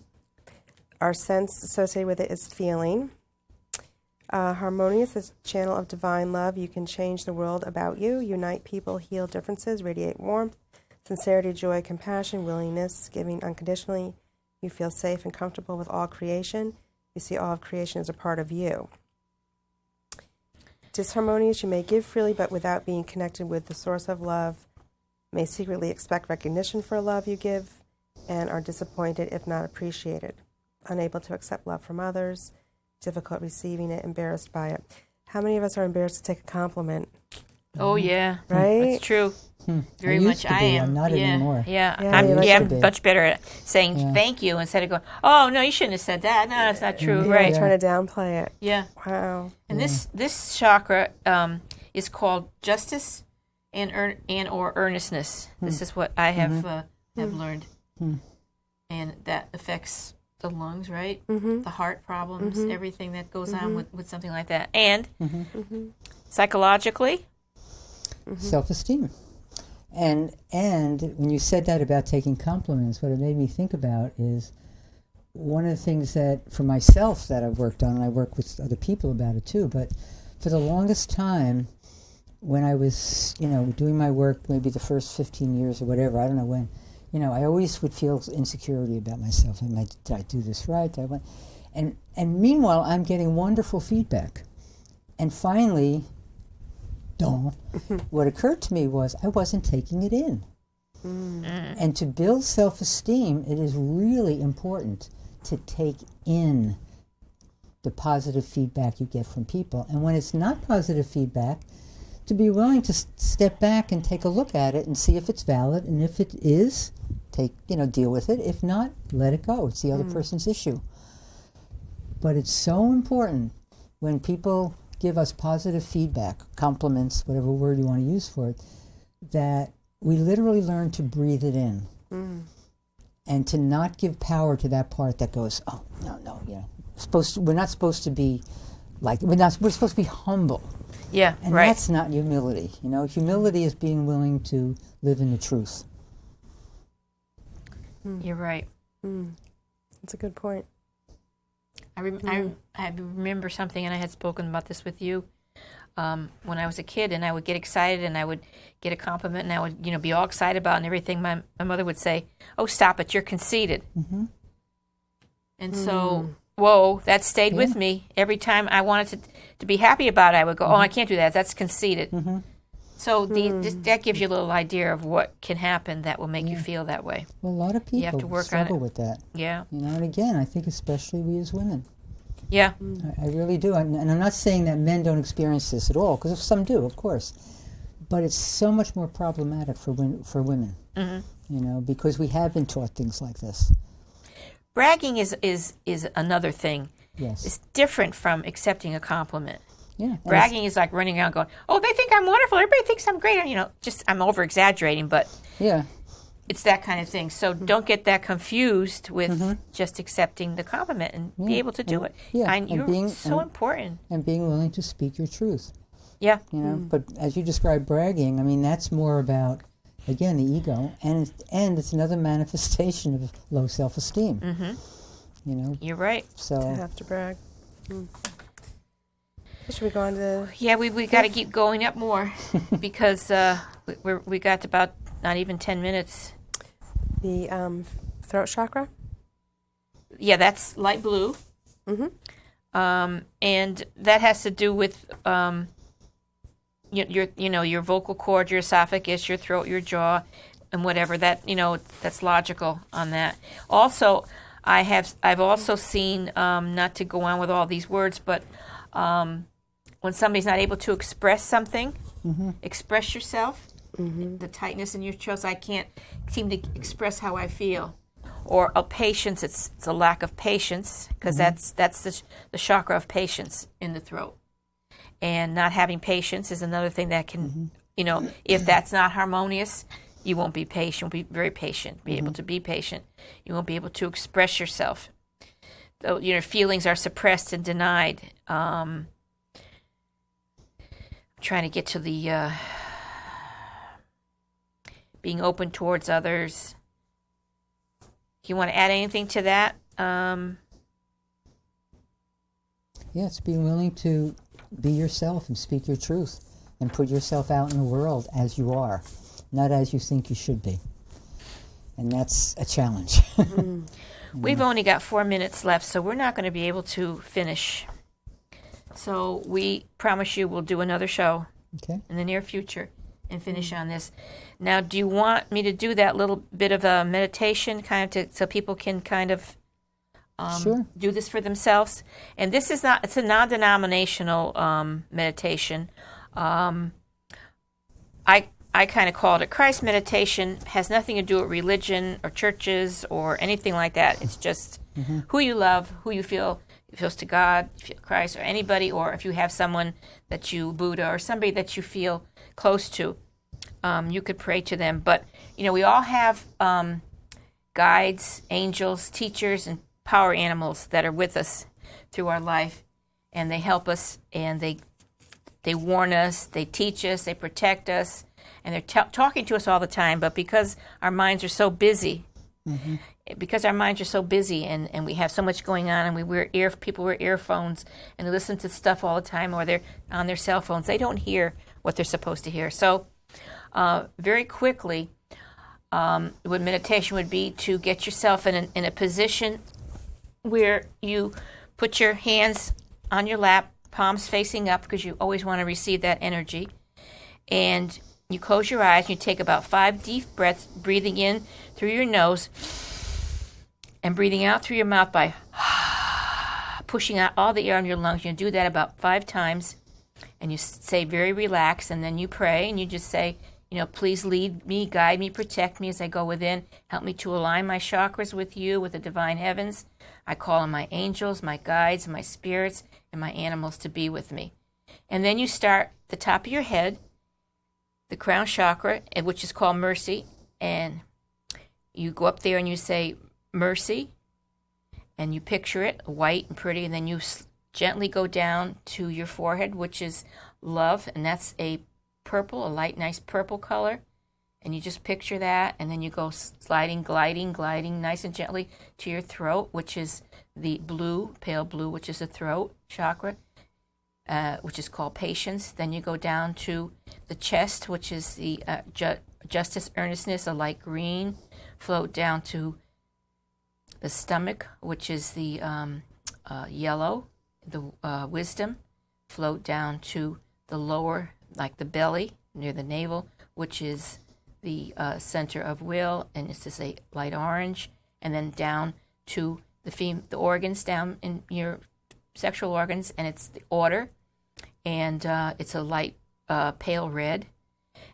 Our sense associated with it is feeling. Harmonious is a channel of divine love. You can change the world about you, unite people, heal differences, radiate warmth, sincerity, joy, compassion, willingness, giving unconditionally. You feel safe and comfortable with all creation. You see all of creation as a part of you. Disharmonious, you may give freely but without being connected with the source of love, may secretly expect recognition for love you give, and are disappointed if not appreciated. Unable to accept love from others, difficult receiving it, embarrassed by it. How many of us are embarrassed to take a compliment? Oh, yeah. Right? That's true. Very much I am. I'm not anymore. Yeah, Yeah, I'm much better at saying thank you instead of going, oh, no, you shouldn't have said that. No, that's not true. Right. Trying to downplay it. Yeah. Wow. And this chakra is called justice and or earnestness. This is what I have learned. And that affects the lungs, right? The heart problems, everything that goes on with something like that. And psychologically, self-esteem. And when you said that about taking compliments, what it made me think about is one of the things that, for myself, that I've worked on, and I work with other people about it too, but for the longest time, when I was, doing my work, maybe the first 15 years or whatever, I don't know when, I always would feel insecurity about myself. Did I do this right? And meanwhile, I'm getting wonderful feedback. And finally, what occurred to me was I wasn't taking it in. And to build self-esteem, it is really important to take in the positive feedback you get from people. And when it's not positive feedback, to be willing to step back and take a look at it and see if it's valid, and if it is, deal with it. If not, let it go. It's the other person's issue. But it's so important when people give us positive feedback, compliments, whatever word you want to use for it, that we literally learn to breathe it in. And to not give power to that part that goes, oh, no, we're not supposed to be like, we're supposed to be humble. Yeah, and right. That's not humility. Humility is being willing to live in the truth. You're right. That's a good point. I remember something, and I had spoken about this with you when I was a kid, and I would get excited, and I would get a compliment, and I would, be all excited about it and everything. My mother would say, "Oh, stop it! You're conceited." And so, whoa, that stayed with me. Every time I wanted to be happy about it, I would go, "Oh, I can't do that. That's conceited." So that gives you a little idea of what can happen that will make you feel that way. Well, a lot of people you have to work struggle on it. with that. Yeah. And again, I think especially we as women. Yeah. I really do. And I'm not saying that men don't experience this at all, because some do, of course. But it's so much more problematic for women, because we have been taught things like this. Bragging is another thing. Yes. It's different from accepting a compliment. Yeah. Bragging is like running around going, "Oh, they think I'm wonderful. Everybody thinks I'm great." I'm over-exaggerating, but it's that kind of thing. So don't get that confused with just accepting the compliment and be able to do it. Yeah. You're so important. And being willing to speak your truth. Yeah. But as you described bragging, that's more about, again, the ego, and it's another manifestation of low self-esteem. You're right. So To have to brag. Should we go on to... Yeah, we got to keep going up more because we got about not even 10 minutes. The throat chakra? Yeah, that's light blue. And that has to do with your vocal cord, your esophagus, your throat, your jaw, and whatever. That's logical on that. Also, I've also seen, not to go on with all these words, but when somebody's not able to express something, express yourself. The tightness in your chest, I can't seem to express how I feel. Or a patience, it's a lack of patience, because that's the chakra of patience in the throat. And not having patience is another thing that can, if that's not harmonious, you won't be patient. Be very patient. Be able to be patient. You won't be able to express yourself. So, feelings are suppressed and denied. Trying to get to the being open towards others. Do you want to add anything to that? It's being willing to be yourself and speak your truth and put yourself out in the world as you are, not as you think you should be. And that's a challenge. We've only got 4 minutes left, so we're not going to be able to finish. So we promise you we'll do another show in the near future and finish on this. Now, do you want me to do that little bit of a meditation so people can kind of do this for themselves? And this is it's a non-denominational meditation. I kind of call it a Christ meditation. It has nothing to do with religion or churches or anything like that. It's just who you love, who you feel feels to God, you feel Christ, or anybody, or if you have someone that you, Buddha, or somebody that you feel close to, you could pray to them. But, we all have guides, angels, teachers, and power animals that are with us through our life, and they help us, and they warn us, they teach us, they protect us, and they're talking to us all the time. But because our minds are so busy, and we have so much going on, and people wear earphones and they listen to stuff all the time, or they're on their cell phones, they don't hear what they're supposed to hear. So very quickly, what meditation would be to get yourself in a position where you put your hands on your lap, palms facing up, because you always want to receive that energy, and you close your eyes, and you take about 5 deep breaths, breathing in through your nose and breathing out through your mouth by pushing out all the air in your lungs. You do that about 5 times. and you say very relaxed, and then you pray, and you just say, please lead me, guide me, protect me as I go within. Help me to align my chakras with you, with the divine heavens. I call on my angels, my guides, my spirits, and my animals to be with me. And then you start the top of your head, the crown chakra, which is called mercy, and you go up there and you say mercy, and you picture it white and pretty, and then you gently go down to your forehead, which is love, and that's a purple, a light, nice purple color. And you just picture that, and then you go sliding, gliding nice and gently to your throat, which is the blue, pale blue, which is the throat chakra, which is called patience. Then you go down to the chest, which is the justice, earnestness, a light green. Float down to the stomach, which is the yellow, the wisdom. Float down to the lower, like the belly, near the navel, which is the center of will, and it's just a light orange. And then down to the organs, down in your sexual organs, and it's the order, and it's a light pale red.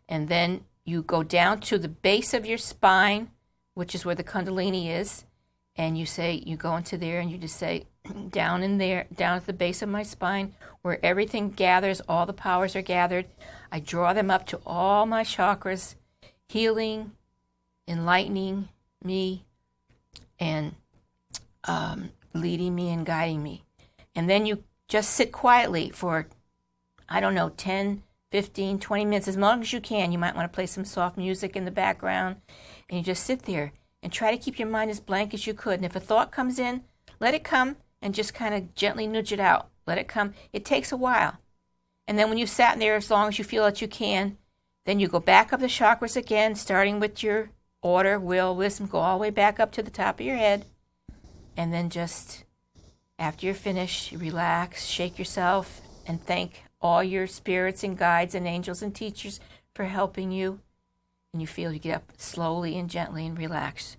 And then you go down to the base of your spine, which is where the Kundalini is, and you go into there, and you just say, down in there, down at the base of my spine, where everything gathers, all the powers are gathered, I draw them up to all my chakras, healing, enlightening me, and leading me and guiding me. And then you just sit quietly for, 10, 15, 20 minutes, as long as you can. You might want to play some soft music in the background, and you just sit there and try to keep your mind as blank as you could. And if a thought comes in, let it come and just kind of gently nudge it out. Let it come. It takes a while. And then when you've sat there as long as you feel that you can, then you go back up the chakras again, starting with your order, will, wisdom, go all the way back up to the top of your head. And then just, after you're finished, you relax, shake yourself, and thank all your spirits and guides and angels and teachers for helping you. And you feel you get up slowly and gently and relax.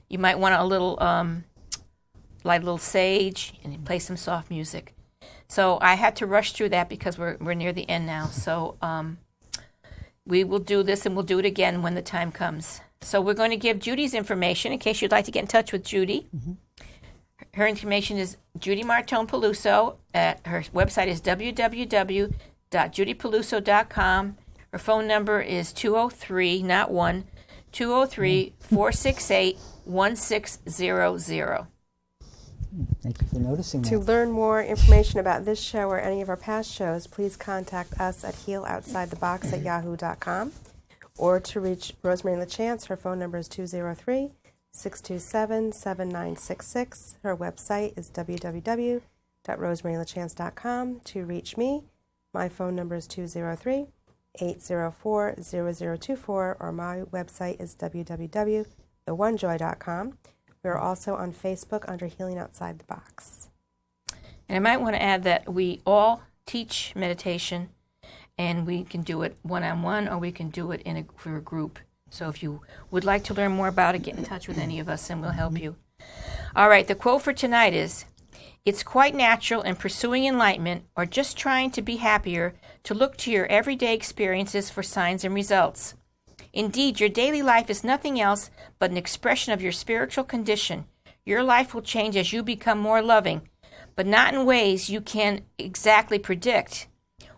You might want a little, light a little sage, and play some soft music. So I had to rush through that because we're near the end now. So we will do this, and we'll do it again when the time comes. So we're going to give Judy's information in case you'd like to get in touch with Judy. Mm-hmm. Her information is Judy Martone Peluso. Her website is www.judypeluso.com. Her phone number is 203, not 1, 203-468-1600. Thank you for noticing that. To learn more information about this show or any of our past shows, please contact us at healoutsidethebox@yahoo.com. Or to reach Rosemary Lachance, her phone number is 203-627-7966. Her website is www.rosemarylachance.com. To reach me, my phone number is 203-804-0024, or my website is www.theonejoy.com. We are also on Facebook under Healing Outside the Box. And I might want to add that we all teach meditation, and we can do it one-on-one, or we can do it for a group. So if you would like to learn more about it, get in touch with any of us, and we'll help you. All right, the quote for tonight is, "It's quite natural in pursuing enlightenment or just trying to be happier to look to your everyday experiences for signs and results. Indeed, your daily life is nothing else but an expression of your spiritual condition. Your life will change as you become more loving, but not in ways you can exactly predict.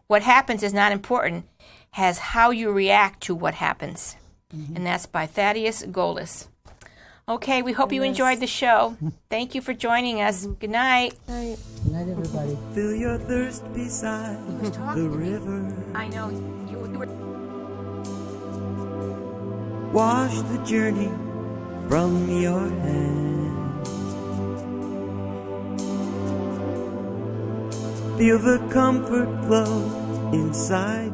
What happens is not important, as how you react to what happens." Mm-hmm. And that's by Thaddeus Golis. Okay, we hope you enjoyed the show. Thank you for joining us. Good night. Night. Good night, everybody. Fill your thirst beside the river. I know. You were... Wash the journey from your hands. Feel the comfort flow inside